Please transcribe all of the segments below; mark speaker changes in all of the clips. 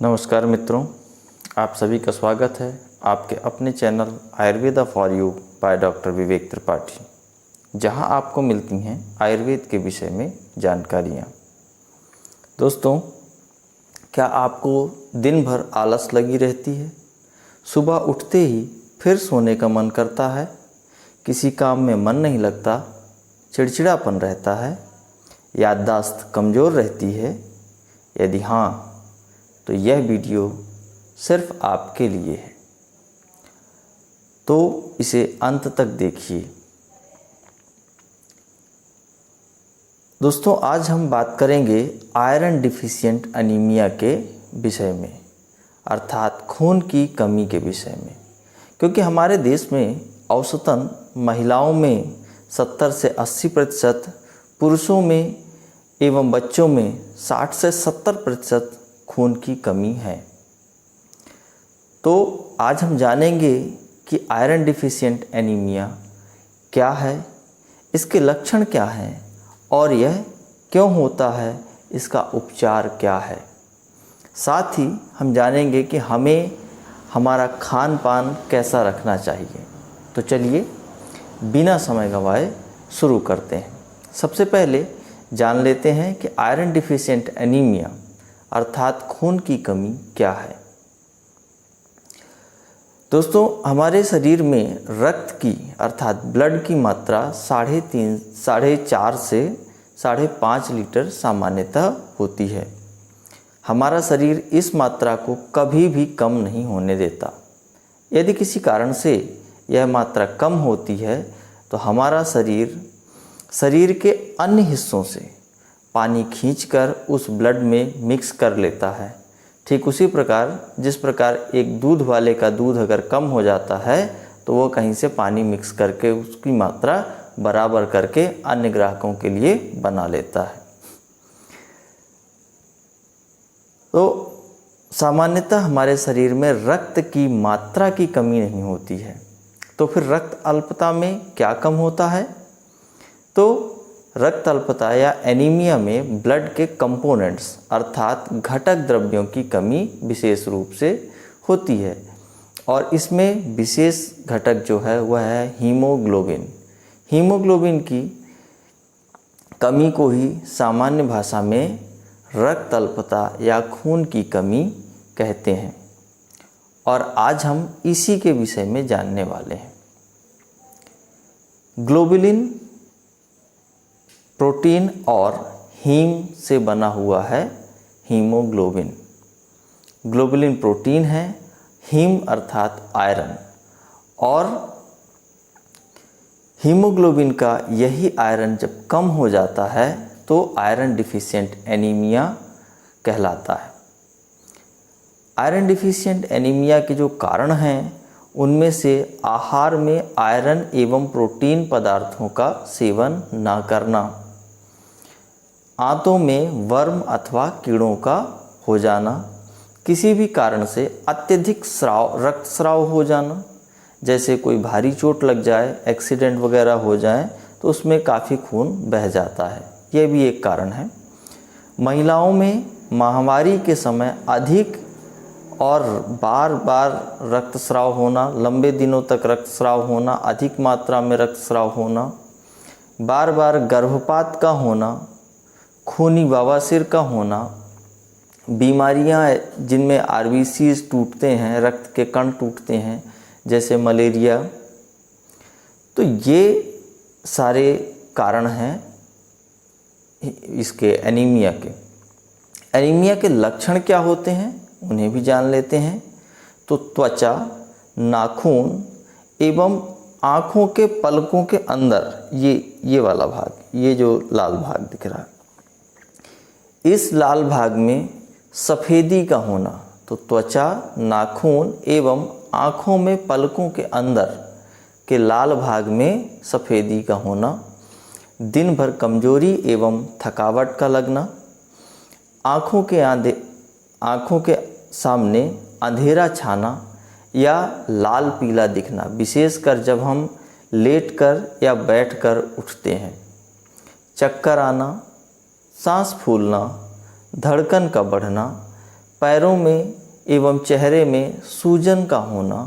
Speaker 1: नमस्कार मित्रों, आप सभी का स्वागत है आपके अपने channel Ayurveda for you by doctor Vivek Tripathi, जहां आपको मिलती हैं आयुर्वेद के विषय में जानकारियां। दोस्तों, क्या आपको दिन भर आलस लगी रहती है? सुबह उठते ही फिर सोने का मन करता है, किसी काम में मन नहीं लगता, चिड़चिड़ापन रहता है, याददाश्त कमज़ोर रहती है? यदि हाँ, तो यह वीडियो सिर्फ आपके लिए है, तो इसे अंत तक देखिए। दोस्तों, आज हम बात करेंगे आयरन डिफिशिएंट एनीमिया के विषय में, अर्थात खून की कमी के विषय में। क्योंकि हमारे देश में औसतन महिलाओं में 70 से 80%, पुरुषों में एवं बच्चों में 60 से 70% खून की कमी है। तो आज हम जानेंगे कि आयरन डिफिशिएंट एनीमिया क्या है, इसके लक्षण क्या हैं और यह क्यों होता है, इसका उपचार क्या है। साथ ही हम जानेंगे कि हमें हमारा खान पान कैसा रखना चाहिए। तो चलिए बिना समय गंवाए शुरू करते हैं। सबसे पहले जान लेते हैं कि आयरन डिफिशिएंट एनीमिया अर्थात खून की कमी क्या है। दोस्तों, हमारे शरीर में रक्त की अर्थात ब्लड की मात्रा 4.5 से 5.5 लीटर सामान्यतः होती है। हमारा शरीर इस मात्रा को कभी भी कम नहीं होने देता। यदि किसी कारण से यह मात्रा कम होती है तो हमारा शरीर के अन्य हिस्सों से पानी खींचकर उस ब्लड में मिक्स कर लेता है। ठीक उसी प्रकार जिस प्रकार एक दूध वाले का दूध अगर कम हो जाता है तो वो कहीं से पानी मिक्स करके उसकी मात्रा बराबर करके अन्य ग्राहकों के लिए बना लेता है। तो सामान्यतः हमारे शरीर में रक्त की मात्रा की कमी नहीं होती है। तो फिर रक्त अल्पता में क्या कम होता है? तो रक्त अल्पता या एनीमिया में ब्लड के कंपोनेंट्स अर्थात घटक द्रव्यों की कमी विशेष रूप से होती है। और इसमें विशेष घटक जो है वह है हीमोग्लोबिन। हीमोग्लोबिन की कमी को ही सामान्य भाषा में रक्त अल्पता या खून की कमी कहते हैं। और आज हम इसी के विषय में जानने वाले हैं। ग्लोबुलिन प्रोटीन और हीम से बना हुआ है हीमोग्लोबिन। ग्लोबुलिन प्रोटीन है, हीम अर्थात आयरन, और हीमोग्लोबिन का यही आयरन जब कम हो जाता है तो आयरन डिफिशिएंट एनीमिया कहलाता है। आयरन डिफिशिएंट एनीमिया के जो कारण हैं उनमें से आहार में आयरन एवं प्रोटीन पदार्थों का सेवन ना करना, आंतों में वर्म अथवा कीड़ों का हो जाना, किसी भी कारण से अत्यधिक रक्तस्राव हो जाना, जैसे कोई भारी चोट लग जाए, एक्सीडेंट वगैरह हो जाए तो उसमें काफ़ी खून बह जाता है, यह भी एक कारण है। महिलाओं में माहवारी के समय अधिक और बार बार रक्तस्राव होना, लंबे दिनों तक रक्तस्राव होना, अधिक मात्रा में रक्तस्राव होना, बार बार गर्भपात का होना, खूनी बवासीर का होना, बीमारियां जिनमें आरबीसीज टूटते हैं, रक्त के कण टूटते हैं, जैसे मलेरिया। तो ये सारे कारण हैं इसके एनीमिया के। एनीमिया के लक्षण क्या होते हैं उन्हें भी जान लेते हैं। तो त्वचा, नाखून एवं आँखों के पलकों के अंदर ये वाला भाग, ये जो लाल भाग दिख रहा है, इस लाल भाग में सफ़ेदी का होना। तो त्वचा, नाखून एवं आँखों में पलकों के अंदर के लाल भाग में सफ़ेदी का होना, दिन भर कमजोरी एवं थकावट का लगना, आँखों के सामने अंधेरा छाना या लाल पीला दिखना, विशेषकर जब हम लेटकर या बैठकर उठते हैं, चक्कर आना, सांस फूलना, धड़कन का बढ़ना, पैरों में एवं चेहरे में सूजन का होना,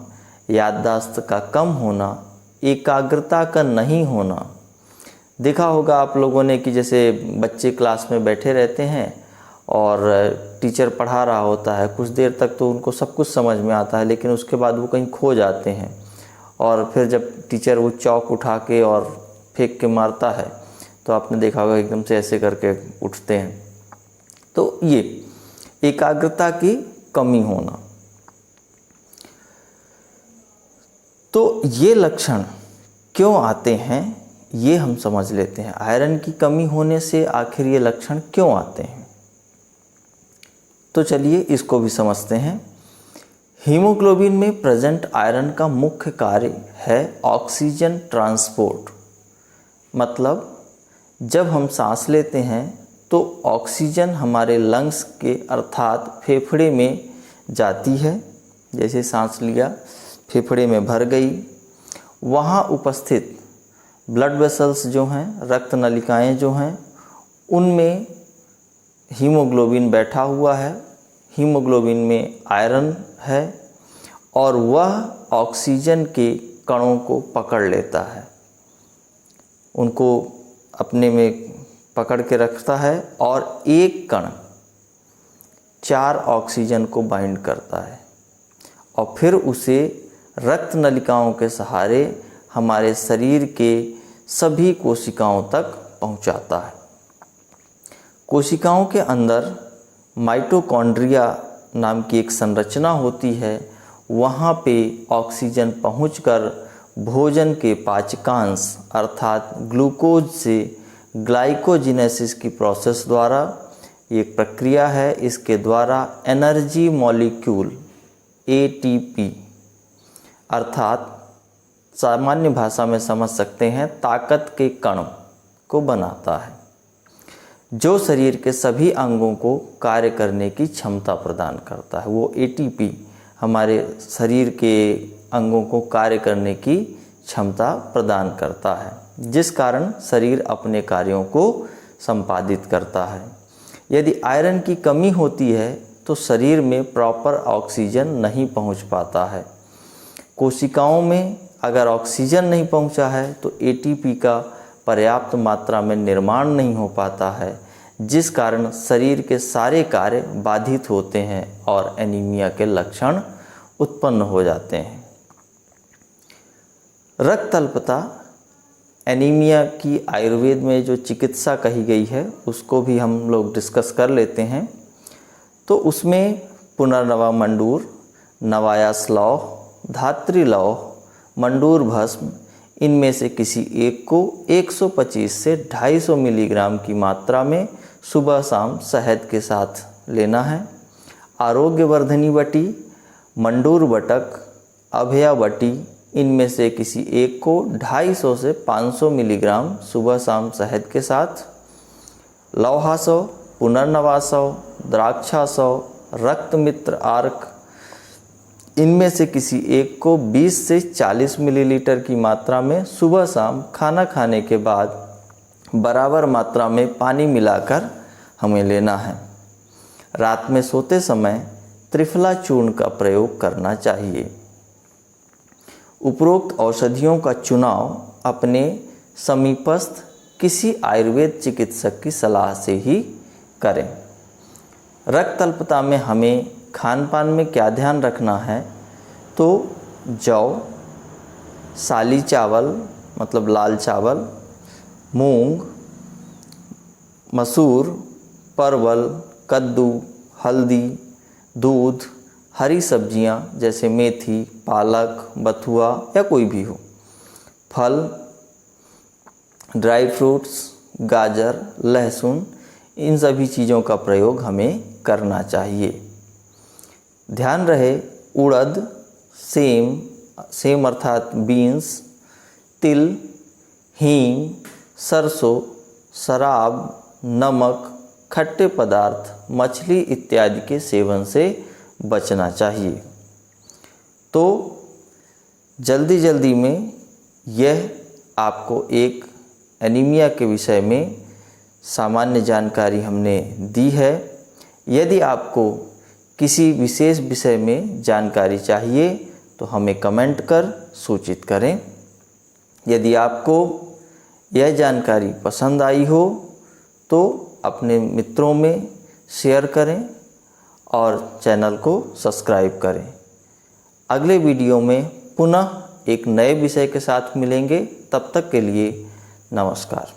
Speaker 1: याददाश्त का कम होना, एकाग्रता का नहीं होना। देखा होगा आप लोगों ने कि जैसे बच्चे क्लास में बैठे रहते हैं और टीचर पढ़ा रहा होता है, कुछ देर तक तो उनको सब कुछ समझ में आता है, लेकिन उसके बाद वो कहीं खो जाते हैं और फिर जब टीचर वो चौक उठा के और फेंक के मारता है तो आपने देखा होगा एकदम से ऐसे करके उठते हैं। तो ये एकाग्रता की कमी होना। तो ये लक्षण क्यों आते हैं ये हम समझ लेते हैं। आयरन की कमी होने से आखिर ये लक्षण क्यों आते हैं, तो चलिए इसको भी समझते हैं। हीमोग्लोबिन में प्रेजेंट आयरन का मुख्य कार्य है ऑक्सीजन ट्रांसपोर्ट। मतलब जब हम सांस लेते हैं तो ऑक्सीजन हमारे लंग्स के अर्थात फेफड़े में जाती है। जैसे सांस लिया, फेफड़े में भर गई, वहाँ उपस्थित ब्लड वेसल्स जो हैं, रक्त नलिकाएं जो हैं, उनमें हीमोग्लोबिन बैठा हुआ है। हीमोग्लोबिन में आयरन है और वह ऑक्सीजन के कणों को पकड़ लेता है, उनको अपने में पकड़ के रखता है और एक कण 4 ऑक्सीजन को बाइंड करता है और फिर उसे रक्त नलिकाओं के सहारे हमारे शरीर के सभी कोशिकाओं तक पहुंचाता है। कोशिकाओं के अंदर माइटोकॉन्ड्रिया नाम की एक संरचना होती है, वहाँ पे ऑक्सीजन पहुंचकर भोजन के पाचकांश अर्थात ग्लूकोज से ग्लाइकोजिनेसिस की प्रोसेस द्वारा, एक प्रक्रिया है, इसके द्वारा एनर्जी मॉलिक्यूल ATP अर्थात सामान्य भाषा में समझ सकते हैं ताकत के कण को बनाता है, जो शरीर के सभी अंगों को कार्य करने की क्षमता प्रदान करता है। वो ATP हमारे शरीर के अंगों को कार्य करने की क्षमता प्रदान करता है, जिस कारण शरीर अपने कार्यों को संपादित करता है। यदि आयरन की कमी होती है तो शरीर में प्रॉपर ऑक्सीजन नहीं पहुंच पाता है। कोशिकाओं में अगर ऑक्सीजन नहीं पहुंचा है तो ATP का पर्याप्त मात्रा में निर्माण नहीं हो पाता है, जिस कारण शरीर के सारे कार्य बाधित होते हैं और एनीमिया के लक्षण उत्पन्न हो जाते हैं। रक्त अल्पता एनीमिया की आयुर्वेद में जो चिकित्सा कही गई है उसको भी हम लोग डिस्कस कर लेते हैं। तो उसमें पुनर्नवा मंडूर, नवायास लौह, धात्री लौह, मंडूर भस्म, इनमें से किसी एक को 125 से 250 मिलीग्राम की मात्रा में सुबह शाम शहद के साथ लेना है। आरोग्यवर्धनी बटी, मंडूर बटक, अभया बटी, इनमें से किसी एक को 250 से 500 मिलीग्राम सुबह शाम शहद के साथ। लौहासव, पुनर्नवासव, द्राक्षासव, रक्त मित्र आर्क, इनमें से किसी एक को 20 से 40 मिलीलीटर की मात्रा में सुबह शाम खाना खाने के बाद बराबर मात्रा में पानी मिलाकर हमें लेना है। रात में सोते समय त्रिफला चूर्ण का प्रयोग करना चाहिए। उपरोक्त औषधियों का चुनाव अपने समीपस्थ किसी आयुर्वेद चिकित्सक की सलाह से ही करें। रक्त अल्पता में हमें खान पान में क्या ध्यान रखना है, तो जौ, साली चावल मतलब लाल चावल, मूंग, मसूर, परवल, कद्दू, हल्दी, दूध, हरी सब्जियां जैसे मेथी, पालक, बथुआ या कोई भी हो, फल, ड्राई फ्रूट्स, गाजर, लहसुन, इन सभी चीज़ों का प्रयोग हमें करना चाहिए। ध्यान रहे उड़द, सेम अर्थात बीन्स, तिल, हींग, सरसों, शराब, नमक, खट्टे पदार्थ, मछली इत्यादि के सेवन से बचना चाहिए। तो जल्दी जल्दी में यह आपको एक एनीमिया के विषय में सामान्य जानकारी हमने दी है। यदि आपको किसी विशेष विषय में जानकारी चाहिए तो हमें कमेंट कर सूचित करें। यदि आपको यह जानकारी पसंद आई हो तो अपने मित्रों में शेयर करें और चैनल को सब्सक्राइब करें। अगले वीडियो में पुनः एक नए विषय के साथ मिलेंगे। तब तक के लिए नमस्कार।